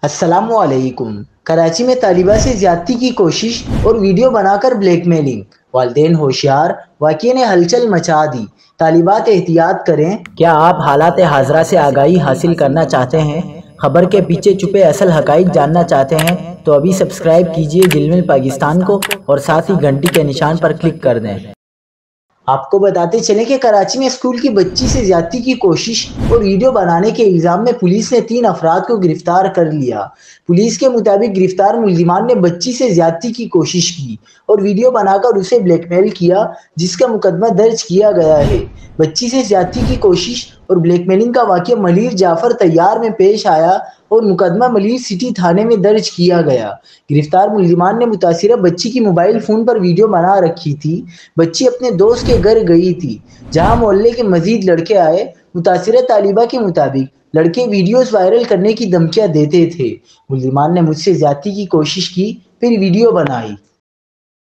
السلام علیکم۔ کراچی میں طالبہ سے زیادتی کی کوشش اور ویڈیو بنا کر بلیک میلنگ، والدین ہوشیار، واقعے نے ہلچل مچا دی۔ طالبات احتیاط کریں۔ کیا آپ حالات حاضرہ سے آگاہی حاصل کرنا چاہتے ہیں؟ خبر کے پیچھے چھپے اصل حقائق جاننا چاہتے ہیں تو ابھی سبسکرائب کیجئے دل مل پاکستان کو اور ساتھ ہی گھنٹی کے نشان پر کلک کر دیں۔ آپ کو بتاتے چلیں کہ کراچی میں اسکول کی بچی سے زیادتی کی کوشش اور ویڈیو بنانے کے الزام میں پولیس نے 3 افراد کو گرفتار کر لیا۔ پولیس کے مطابق گرفتار ملزمان نے بچی سے زیادتی کی کوشش کی اور ویڈیو بنا کر اسے بلیک میل کیا، جس کا مقدمہ درج کیا گیا ہے۔ بچی سے زیادتی کی کوشش اور بلیک میلنگ کا واقعہ ملیر جعفر طیار میں پیش آیا اور مقدمہ ملیر سٹی تھانے میں درج کیا گیا۔ گرفتار ملزمان نے متاثرہ بچی کی موبائل فون پر ویڈیو بنا رکھی تھی۔ بچی اپنے دوست کے گھر گئی تھی جہاں محلے کے مزید لڑکے آئے۔ متاثرہ طالبہ کے مطابق لڑکے ویڈیوز وائرل کرنے کی دھمکیاں دیتے تھے۔ ملزمان نے مجھ سے زیادتی کی کوشش کی، پھر ویڈیو بنائی۔